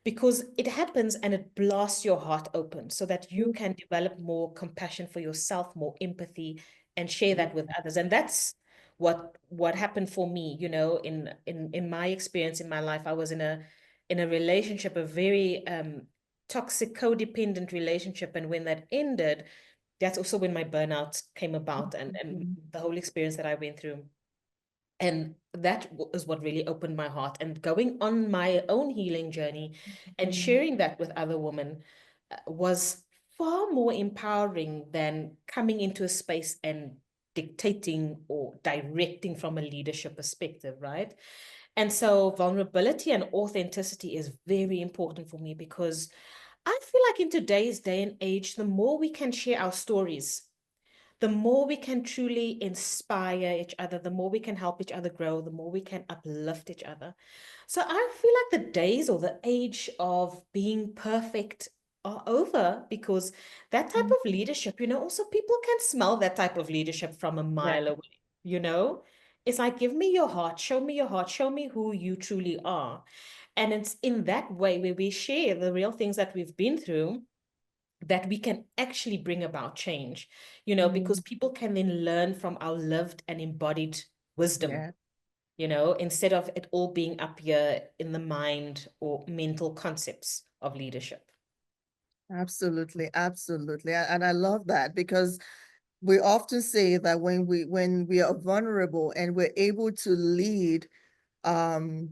because it happens and it blasts your heart open so that you can develop more compassion for yourself, more empathy, and share that with others. And that's what happened for me, in my experience in my life. I was in a relationship, a very toxic, codependent relationship. And when that ended, that's also when my burnout came about and the whole experience that I went through. And that is what really opened my heart. And going on my own healing journey and sharing that with other women was far more empowering than coming into a space and dictating or directing from a leadership perspective, right? And so vulnerability and authenticity is very important for me because I feel like in today's day and age, the more we can share our stories, the more we can truly inspire each other, the more we can help each other grow, the more we can uplift each other. So I feel like the days or the age of being perfect are over because that type of leadership, also people can smell that type of leadership from a
Yeah,
mile away, you know? It's like, give me your heart, show me your heart, show me who you truly are. And it's in that way where we share the real things that we've been through that we can actually bring about change, because people can then learn from our lived and embodied wisdom,
yeah.
instead of it all being up here in the mind or mental concepts of leadership.
Absolutely, absolutely. And I love that because we often say that when we are vulnerable and we're able to lead um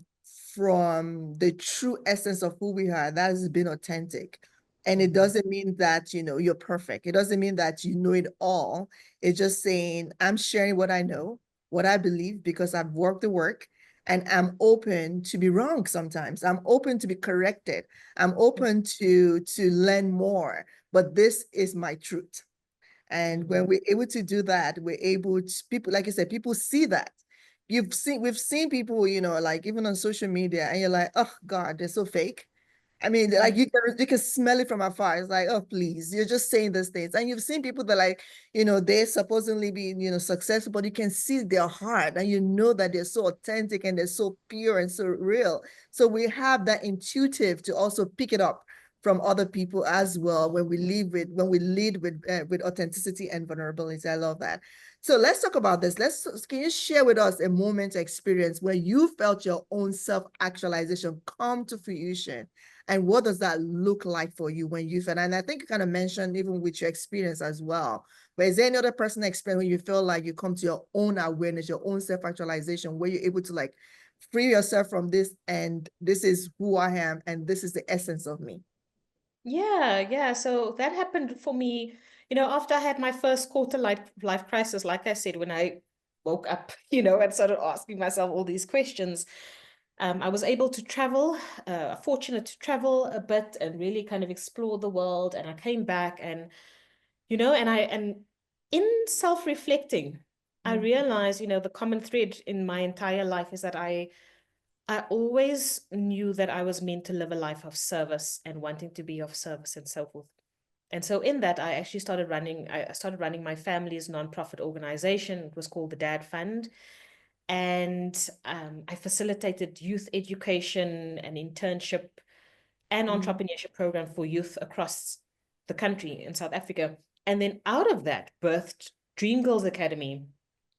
from the true essence of who we are, that has been authentic. And it
Mhm.
doesn't mean that you're perfect. It doesn't mean that you know it all. It's just saying I'm sharing what I know, what I believe, because I've worked the work. And I'm open to be wrong sometimes. I'm open to be corrected. I'm open to learn more. But this is my truth. And when we're able to do that, we're able to, people, like I said, people see that. We've seen people, like even on social media, and you're like, oh God, they're so fake. I mean, like you can smell it from afar. It's like, oh, please, you're just saying these things. And you've seen people that like, they supposedly be, successful, but you can see their heart and you know that they're so authentic and they're so pure and so real. So we have that intuitive to also pick it up from other people as well when we lead with authenticity and vulnerability. I love that. So let's talk about this. Can you share with us a moment experience where you felt your own self-actualization come to fruition? And what does that look like for you when you felt, and I think you kind of mentioned even with your experience as well, but is there any other person experience when you feel like you come to your own awareness, your own self-actualization, where you're able to like free yourself from this and this is who I am and this is the essence of me?
Yeah, yeah. So that happened for me, after I had my first quarter life crisis, like I said, when I woke up, and started asking myself all these questions. I was able to travel, fortunate to travel a bit and really kind of explore the world. And I came back and, and in self-reflecting, I realized, the common thread in my entire life is that I always knew that I was meant to live a life of service and wanting to be of service and so forth. And so in that, I actually started running my family's nonprofit organization. It was called the Dad Fund. And I facilitated youth education and internship and entrepreneurship program for youth across the country in South Africa. And then out of that birthed Dream Girls Academy,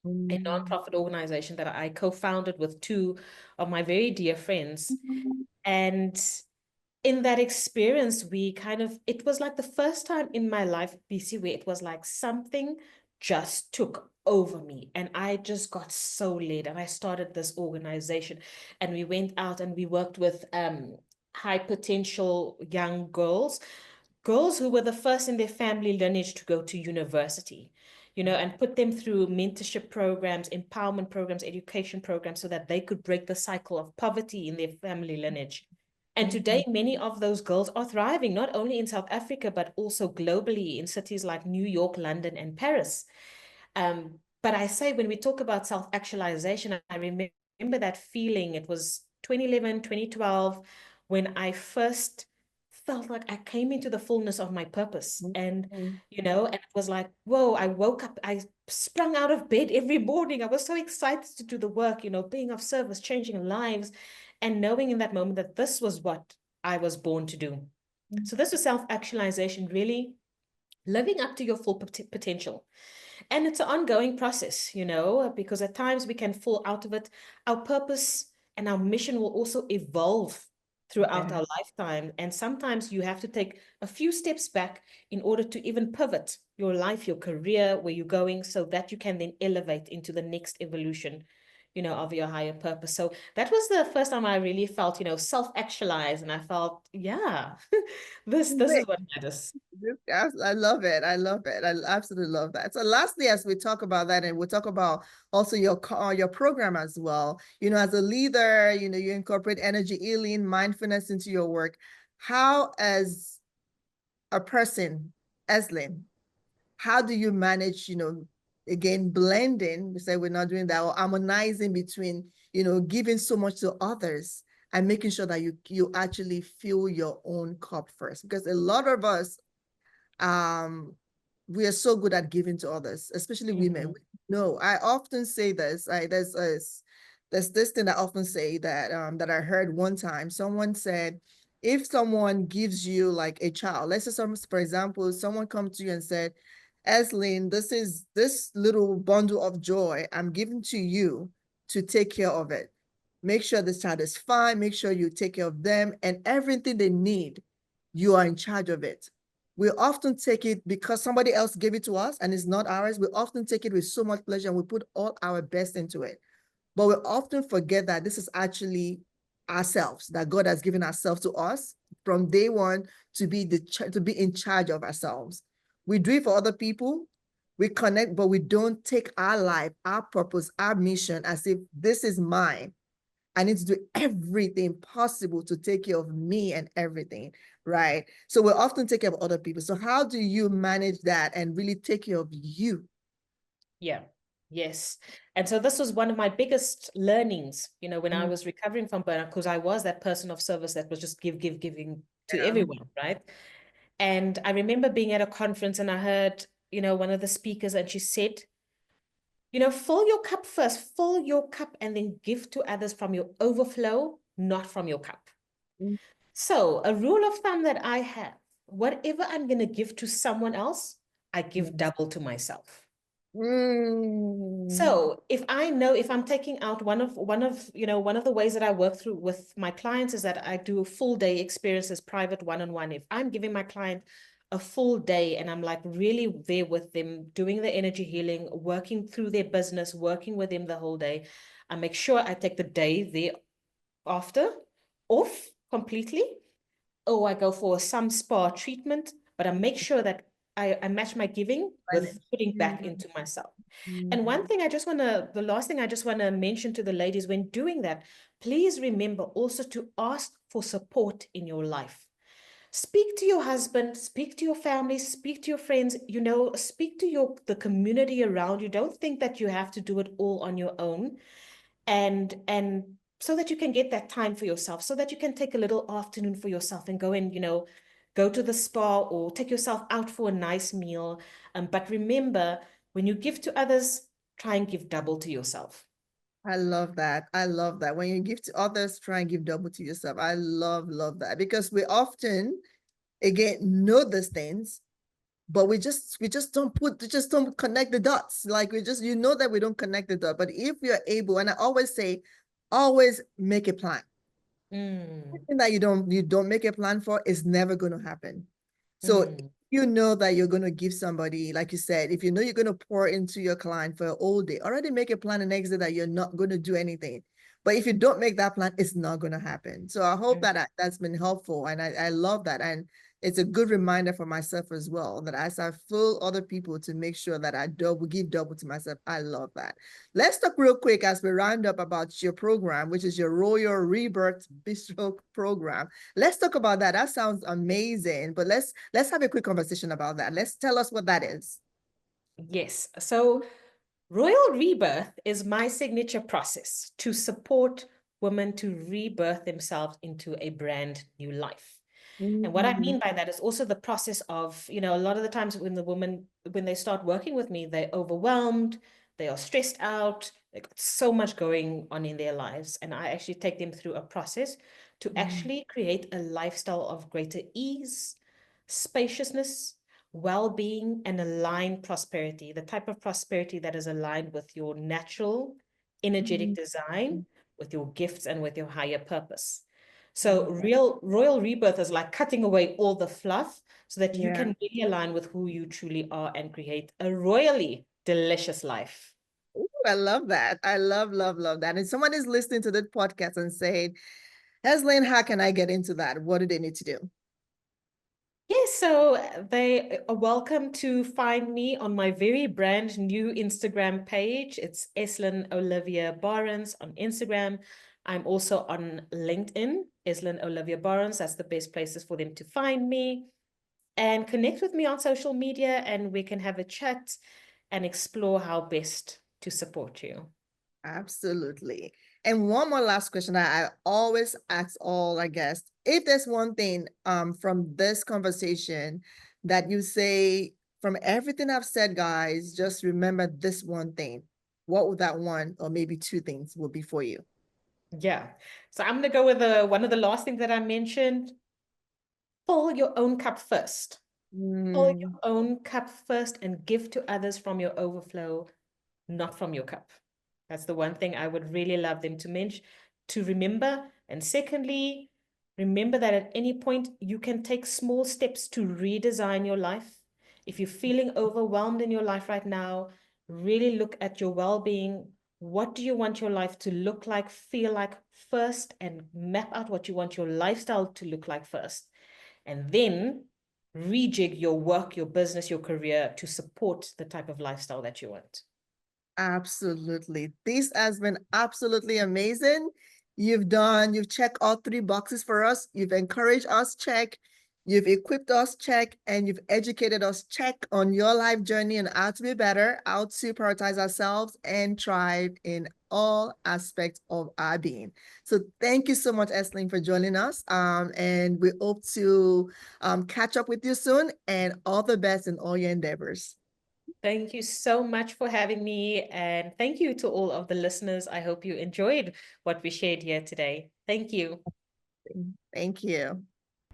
a nonprofit organization that I co-founded with two of my very dear friends. And in that experience, it was like the first time in my life, BC, where it was like something just took over me. And I just got so led. And I started this organization. And we went out and we worked with high potential young girls who were the first in their family lineage to go to university, and put them through mentorship programs, empowerment programs, education programs, so that they could break the cycle of poverty in their family lineage. And today, many of those girls are thriving, not only in South Africa, but also globally in cities like New York, London, and Paris. But I say, when we talk about self-actualization, I remember that feeling. It was 2011, 2012, when I first felt like I came into the fullness of my purpose. And, and it was like, whoa, I woke up, I sprung out of bed every morning. I was so excited to do the work, being of service, changing lives, and knowing in that moment that this was what I was born to do. So this was self-actualization, really living up to your full potential. And it's an ongoing process, because at times we can fall out of it. Our purpose and our mission will also evolve throughout
Yeah.
our lifetime. And sometimes you have to take a few steps back in order to even pivot your life, your career, where you're going, so that you can then elevate into the next evolution, of your higher purpose. So that was the first time I really felt, self-actualized. And I felt, yeah, this is what matters.
I love it. I love it. I absolutely love that. So lastly, as we talk about that, and we'll talk about also your program as well, as a leader, you incorporate energy healing, mindfulness into your work. How, as a person, Eslyn, how do you manage, again, blending, we say we're not doing that, or harmonizing between, giving so much to others and making sure that you actually fill your own cup first? Because a lot of us, um, we are so good at giving to others, especially women. No, I often say this. There's this thing I often say that I heard one time. Someone said, if someone gives you like a child, let's say for example, someone come to you and said, Eslyn, this little bundle of joy I'm giving to you to take care of it. Make sure this child is fine. Make sure you take care of them and everything they need. You are in charge of it. We often take it because somebody else gave it to us and it's not ours. We often take it with so much pleasure and we put all our best into it. But we often forget that this is actually ourselves, that God has given ourselves to us from day one to be in charge of ourselves. We do it for other people. We connect, but we don't take our life, our purpose, our mission as if this is mine. I need to do everything possible to take care of me and everything, right? So we often take care of other people. So how do you manage that and really take care of you?
Yeah. Yes. And so this was one of my biggest learnings, when I
Mm,
was recovering from burnout, because I was that person of service that was just giving to
yeah.
everyone, right? And I remember being at a conference and I heard, one of the speakers, and she said, fill your cup first, fill your cup and then give to others from your overflow, not from your cup.
Mm,
So, a rule of thumb that I have, whatever I'm going to give to someone else, I give
yes.
double to myself.
Mm,
So if I know, if I'm taking out one of the ways that I work through with my clients is that I do a full day experiences, private one-on-one. If I'm giving my client a full day and I'm like really there with them, doing the energy healing, working through their business, working with them the whole day, I make sure I take the day thereafter off completely, or I go for some spa treatment, but I make sure that I match my giving with
manage.
putting back
Mm,
into myself. And
mm.
the last thing I just want to mention to the ladies when doing that, please remember also to ask for support in your life. Speak to your husband, speak to your family, speak to your friends, speak to the community around you. Don't think that you have to do it all on your own, and so that you can get that time for yourself, so that you can take a little afternoon for yourself and go to the spa or take yourself out for a nice meal. But remember, when you give to others, try and give double to yourself.
I love that. I love that. When you give to others, try and give double to yourself. I love that because we often, again, know these things, but we just don't connect the dots. Like we just, that we don't connect the dot. But if you're able, and I always say, always make a plan.
Mm,
Anything that you don't make a plan for is never going to happen. So if
mm,
you know that you're going to give somebody, like you said, if you know you're going to pour into your client for a whole day, already make a plan the next day that you're not going to do anything. But if you don't make that plan, it's not going to happen. So I hope
mm.
that that's been helpful. And I love that. And it's a good reminder for myself as well that as I fill other people to make sure that I give double to myself. I love that. Let's talk real quick as we round up about your program, which is your Royal Rebirth Bistro program. Let's talk about that. That sounds amazing. But let's have a quick conversation about that. Let's tell us what that is.
Yes. So Royal Rebirth is my signature process to support women to rebirth themselves into a brand new life. And what I
Mm,
mean by that is also the process of, a lot of the times when they start working with me, they're overwhelmed, they are stressed out, they've got so much going on in their lives. And I actually take them through a process to
mm,
actually create a lifestyle of greater ease, spaciousness, well-being, and aligned prosperity, the type of prosperity that is aligned with your natural energetic
mm,
design,
mm.
with your gifts, and with your higher purpose. So
Love that.
real royal rebirth is like cutting away all the fluff so that you
Yeah.
can really align with who you truly are and create a royally delicious life.
Ooh, I love that. I love that. And someone is listening to this podcast and saying, Eslyn, how can I get into that? What do they need to do?
Yes, so they are welcome to find me on my very brand new Instagram page. It's Eslyn Olivia Barends on Instagram. I'm also on LinkedIn, Eslyn Olivia Barends. That's the best places for them to find me. And connect with me on social media and we can have a chat and explore how best to support you.
Absolutely. And one more last question I always ask all our guests. If there's one thing from this conversation that you say from everything I've said, guys, just remember this one thing. What would that one or maybe two things will be for you?
Yeah. So I'm going to go with one of the last things that I mentioned. Fill your own cup first. Fill
Mm,
your own cup first and give to others from your overflow, not from your cup. That's the one thing I would really love them to mention, to remember. And secondly, remember that at any point you can take small steps to redesign your life. If you're feeling overwhelmed in your life right now, really look at your well-being. What do you want your life to look like, feel like first, and map out what you want your lifestyle to look like first. And then rejig your work, your business, your career to support the type of lifestyle that you want.
absolutely. This has been absolutely amazing. You've checked all three boxes for us. You've encouraged us, check. You've equipped us, check. And you've educated us, check, on your life journey and how to be better, how to prioritize ourselves and thrive in all aspects of our being. So thank you so much, Eslyn, for joining us. And we hope to catch up with you soon, and all the best in all your endeavors.
Thank you so much for having me. And thank you to all of the listeners. I hope you enjoyed what we shared here today. Thank you.
Thank you.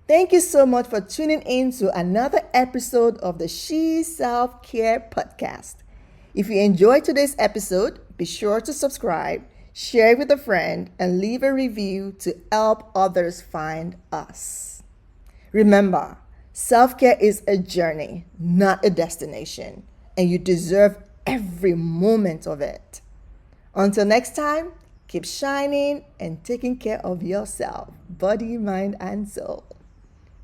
Thank you so much for tuning in to another episode of the She Self Care Podcast. If you enjoyed today's episode, be sure to subscribe, share it with a friend, and leave a review to help others find us. Remember, self care is a journey, not a destination, and you deserve every moment of it. Until next time, keep shining and taking care of yourself, body, mind, and soul.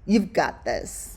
You've got this.